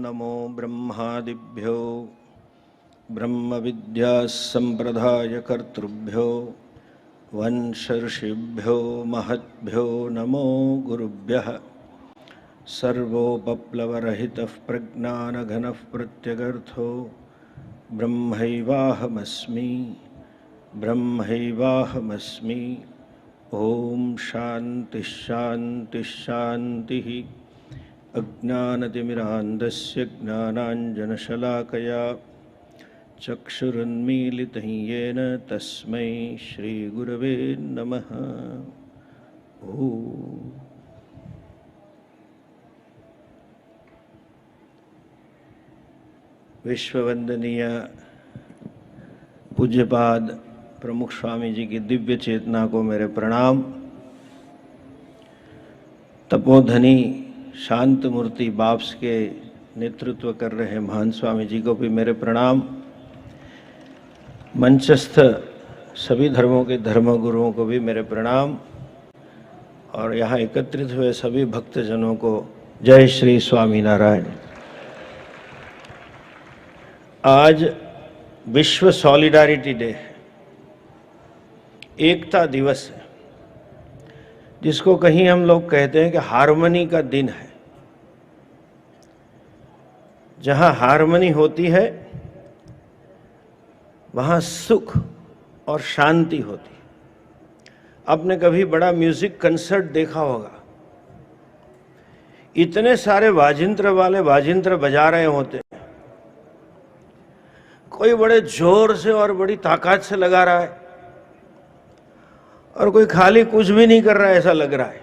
नमो ब्रह्मादिभ्यो ब्रह्मविद्यासम्प्रदायकर्तृभ्यो वंशऋषिभ्यो महद्भ्यो नमो गुरुभ्यः। सर्वोपप्लवरहितः प्रज्ञानघनः प्रत्यगर्थो ब्रह्मैवाहमस्मि। ओम शांति शांति शांति। अज्ञानतिमिरान्धस्य ज्ञानाञ्जनशलाकया चक्षुरुन्मीलितं येन तस्मै श्रीगुरवे नमः। ओम विश्ववंदनीय पूज्यपाद प्रमुख स्वामी जी की दिव्य चेतना को मेरे प्रणाम। तपोधनी शांत मूर्ति बाप्स के नेतृत्व कर रहे महान स्वामी जी को भी मेरे प्रणाम। मंचस्थ सभी धर्मों के धर्मगुरुओं को भी मेरे प्रणाम और यहाँ एकत्रित हुए सभी भक्तजनों को जय श्री स्वामीनारायण। आज विश्व सॉलिडारिटी डे है, एकता दिवस है, जिसको कहीं हम लोग कहते हैं कि हार्मनी का दिन है। जहां हार्मनी होती है वहां सुख और शांति होती है। आपने कभी बड़ा म्यूजिक कंसर्ट देखा होगा, इतने सारे वाजिंत्र वाले वाजिंत्र बजा रहे होते हैं, कोई बड़े जोर से और बड़ी ताकत से लगा रहा है और कोई खाली कुछ भी नहीं कर रहा है, ऐसा लग रहा है।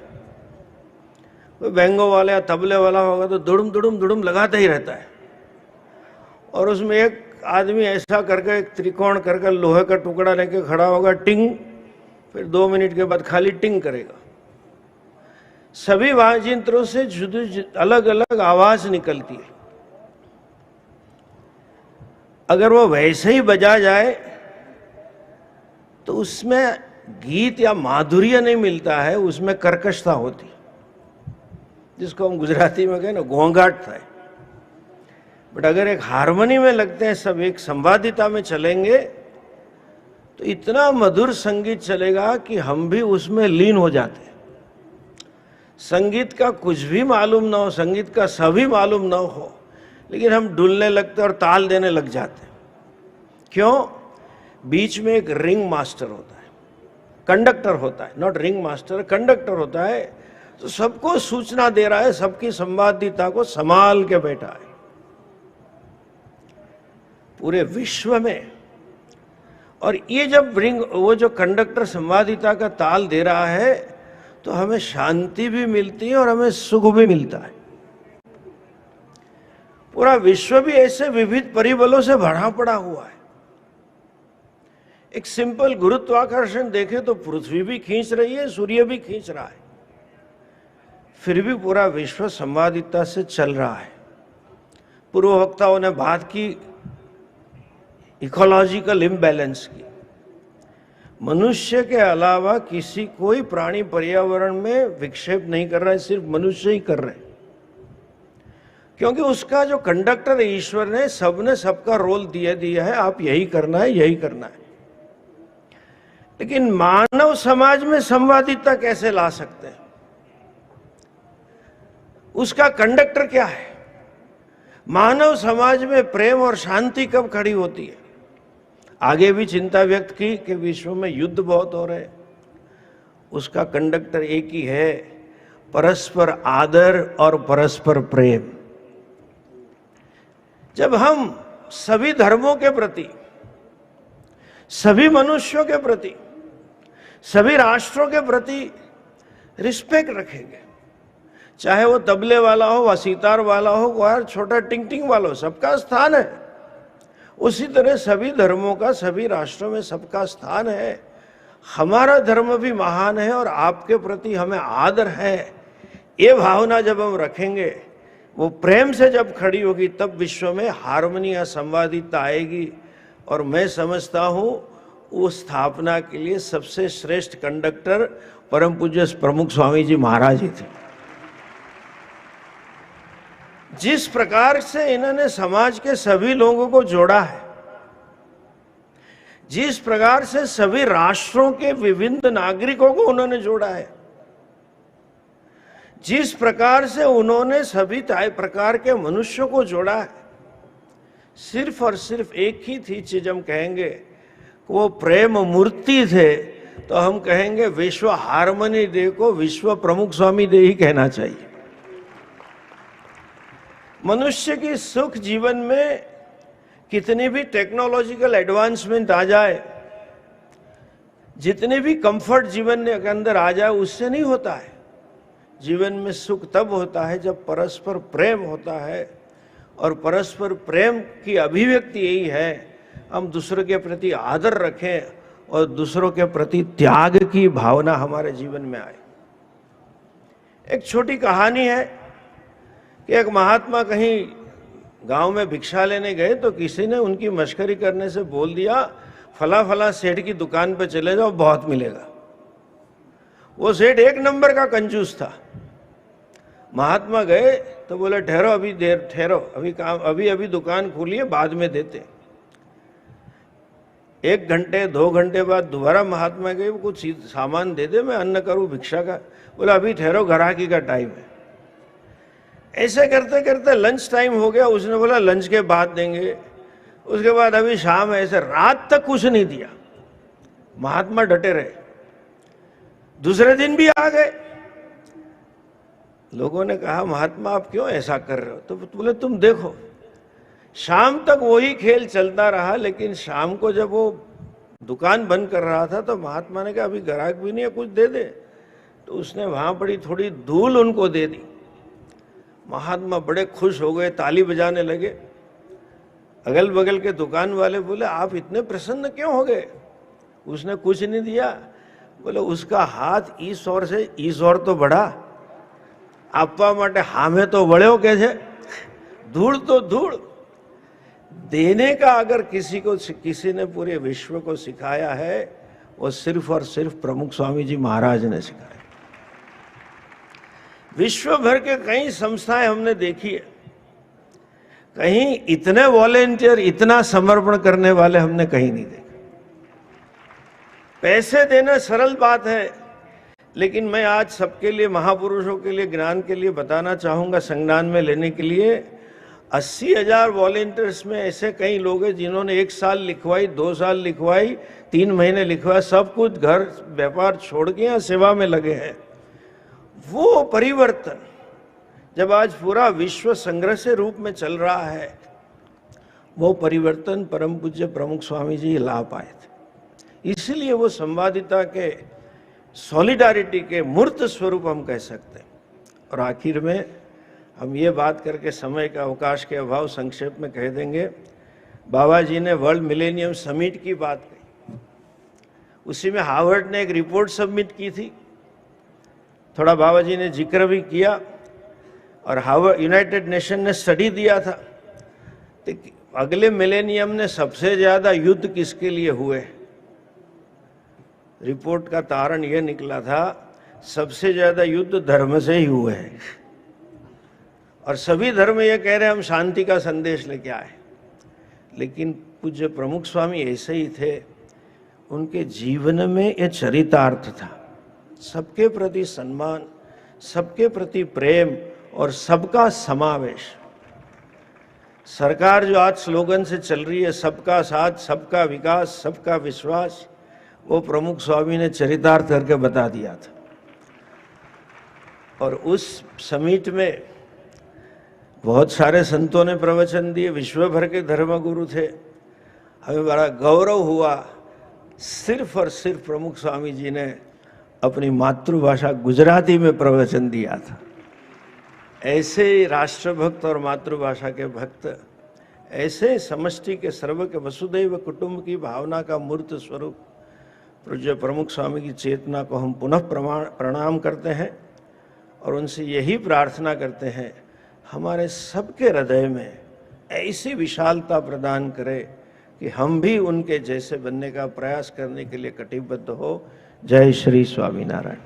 कोई बैंगो वाला या तबले वाला होगा तो दुड़ुम दुड़ुम दुड़ुम लगाता ही रहता है और उसमें एक आदमी ऐसा करके एक त्रिकोण करके लोहे का टुकड़ा लेके खड़ा होगा, टिंग, फिर 2 मिनट के बाद खाली टिंग करेगा। सभी वाजिंत्रों से जुदी अलग अलग आवाज निकलती है। अगर वो वैसे ही बजा जाए तो उसमें गीत या माधुर्य नहीं मिलता है, उसमें कर्कशता होती है, जिसको हम गुजराती में कहें ना घोंघाट था। बट अगर एक हार्मनी में लगते हैं, सब एक संवादिता में चलेंगे तो इतना मधुर संगीत चलेगा कि हम भी उसमें लीन हो जाते हैं। संगीत का कुछ भी मालूम ना हो, संगीत का सभी मालूम ना हो, लेकिन हम डुलने लगते और ताल देने लग जाते हैं। क्यों? बीच में एक रिंग मास्टर होता है, कंडक्टर होता है, नॉट रिंग मास्टर, कंडक्टर होता है, तो सबको सूचना दे रहा है, सबकी संवादिता को संभाल के बैठा है। पूरे विश्व में। और ये जब रिंग, वो जो कंडक्टर संवादिता का ताल दे रहा है तो हमें शांति भी मिलती है और हमें सुख भी मिलता है। पूरा विश्व भी ऐसे विविध परिबलों से भरा पड़ा हुआ है। एक सिंपल गुरुत्वाकर्षण देखें तो पृथ्वी भी खींच रही है, सूर्य भी खींच रहा है, फिर भी पूरा विश्व संवादिता से चल रहा है। पूर्व वक्ताओं ने बात की इकोलॉजिकल इम्बैलेंस की। मनुष्य के अलावा किसी कोई प्राणी पर्यावरण में विक्षेप नहीं कर रहा है, सिर्फ मनुष्य ही कर रहे हैं, क्योंकि उसका जो कंडक्टर ईश्वर ने सबने सबका रोल दिया है, आप यही करना है, यही करना है। लेकिन मानव समाज में संवादिता कैसे ला सकते हैं? उसका कंडक्टर क्या है? मानव समाज में प्रेम और शांति कब खड़ी होती है? आगे भी चिंता व्यक्त की कि विश्व में युद्ध बहुत हो रहे हैं, उसका कंडक्टर एक ही है, परस्पर आदर और परस्पर प्रेम। जब हम सभी धर्मों के प्रति, सभी मनुष्यों के प्रति, सभी राष्ट्रों के प्रति रिस्पेक्ट रखेंगे, चाहे वो तबले वाला हो, व सितार वाला हो, व छोटा टिंग टिंग वाला हो, सबका स्थान है। उसी तरह सभी धर्मों का सभी राष्ट्रों में सबका स्थान है। हमारा धर्म भी महान है और आपके प्रति हमें आदर है। ये भावना जब हम रखेंगे, वो प्रेम से जब खड़ी होगी, तब विश्व में हार्मनी या संवादिता आएगी। और मैं समझता हूँ उस स्थापना के लिए सबसे श्रेष्ठ कंडक्टर परम पूज्य प्रमुख स्वामी जी महाराज ही थे। जिस प्रकार से इन्होंने समाज के सभी लोगों को जोड़ा है, जिस प्रकार से सभी राष्ट्रों के विभिन्न नागरिकों को उन्होंने जोड़ा है, जिस प्रकार से उन्होंने सभी प्रकार के मनुष्यों को जोड़ा है, सिर्फ और सिर्फ एक ही थी चीज हम कहेंगे, वो प्रेम मूर्ति थे, तो हम कहेंगे विश्व हार्मनी डे को विश्व प्रमुख स्वामी डे ही कहना चाहिए। मनुष्य की सुख जीवन में कितनी भी टेक्नोलॉजिकल एडवांसमेंट आ जाए, जितने भी कंफर्ट जीवन के अंदर आ जाए, उससे नहीं होता है। जीवन में सुख तब होता है जब परस्पर प्रेम होता है, और परस्पर प्रेम की अभिव्यक्ति यही है, हम दूसरों के प्रति आदर रखें और दूसरों के प्रति त्याग की भावना हमारे जीवन में आए। एक छोटी कहानी है कि एक महात्मा कहीं गांव में भिक्षा लेने गए, तो किसी ने उनकी मश्करी करने से बोल दिया, फला फला सेठ की दुकान पे चले जाओ, बहुत मिलेगा। वो सेठ एक नंबर का कंजूस था। महात्मा गए तो बोले ठहरो, अभी देर ठहरो, अभी काम, अभी दुकान खुली है, बाद में देते। 1 घंटे 2 घंटे बाद दोबारा महात्मा गए, कुछ सामान दे दे, मैं अन्न करूं भिक्षा का। बोला अभी ठहरो, ग्राहकी का टाइम है। ऐसे करते करते लंच टाइम हो गया। उसने बोला लंच के बाद देंगे। उसके बाद अभी शाम है, ऐसे रात तक कुछ नहीं दिया। महात्मा डटे रहे। दूसरे दिन भी आ गए। लोगों ने कहा महात्मा आप क्यों ऐसा कर रहे हो? तो बोले तुम देखो, शाम तक वही खेल चलता रहा, लेकिन शाम को जब वो दुकान बंद कर रहा था तो महात्मा ने कहा अभी ग्राहक भी नहीं है, कुछ दे दे। तो उसने वहां पड़ी थोड़ी धूल उनको दे दी। महात्मा बड़े खुश हो गए, ताली बजाने लगे। अगल बगल के दुकान वाले बोले आप इतने प्रसन्न क्यों हो गए? उसने कुछ नहीं दिया। बोले उसका हाथ इस ओर से इस ओर तो बढ़ा, आपवा माटे हामे तो वळ्यो के छे, धूल तो धूल। देने का अगर किसी ने पूरे विश्व को सिखाया है, वो सिर्फ और सिर्फ प्रमुख स्वामी जी महाराज ने सिखाया। विश्व भर के कई संस्थाएं हमने देखी है, कहीं इतने वॉलेंटियर, इतना समर्पण करने वाले हमने कहीं नहीं देखे। पैसे देना सरल बात है, लेकिन मैं आज सबके लिए, महापुरुषों के लिए, ज्ञान के लिए बताना चाहूंगा, संज्ञान में लेने के लिए 80,000 वॉलेंटियर्स में ऐसे कई लोग हैं जिन्होंने 1 साल लिखवाई, 2 साल लिखवाई, 3 महीने लिखवाया, सब कुछ घर व्यापार छोड़ के यहाँ सेवा में लगे हैं। वो परिवर्तन जब आज पूरा विश्व संग्रह से रूप में चल रहा है, वो परिवर्तन परम पूज्य प्रमुख स्वामी जी ला पाए थे। इसलिए वो संवादिता के, सॉलिडारिटी के मूर्त स्वरूप हम कह सकते हैं। और आखिर में हम ये बात करके समय का अवकाश के अभाव संक्षेप में कह देंगे, बाबा जी ने वर्ल्ड मिलेनियम समिट की बात कही। उसी में हार्वर्ड ने एक रिपोर्ट सबमिट की थी, थोड़ा बाबा जी ने जिक्र भी किया। और हार्वर्ड, यूनाइटेड नेशन ने स्टडी दिया था कि अगले मिलेनियम में सबसे ज्यादा युद्ध किसके लिए हुए। रिपोर्ट का तारण यह निकला था, सबसे ज्यादा युद्ध धर्म से ही हुए हैं। और सभी धर्म ये कह रहे हैं हम शांति का संदेश लेके आए, लेकिन पूज्य प्रमुख स्वामी ऐसे ही थे। उनके जीवन में ये चरितार्थ था, सबके प्रति सम्मान, सबके प्रति प्रेम और सबका समावेश। सरकार जो आज स्लोगन से चल रही है, सबका साथ, सबका विकास, सबका विश्वास, वो प्रमुख स्वामी ने चरितार्थ करके बता दिया था। और उस समिट में बहुत सारे संतों ने प्रवचन दिए, विश्व भर के धर्मगुरु थे। हमें बड़ा गौरव हुआ, सिर्फ और सिर्फ प्रमुख स्वामी जी ने अपनी मातृभाषा गुजराती में प्रवचन दिया था। ऐसे राष्ट्रभक्त और मातृभाषा के भक्त, ऐसे समष्टि के सर्व के वसुदैव कुटुंब की भावना का मूर्त स्वरूप पूज्य प्रमुख स्वामी की चेतना को हम पुनः प्रणाम करते हैं और उनसे यही प्रार्थना करते हैं हमारे सबके हृदय में ऐसी विशालता प्रदान करे कि हम भी उनके जैसे बनने का प्रयास करने के लिए कटिबद्ध हो। जय श्री स्वामीनारायण।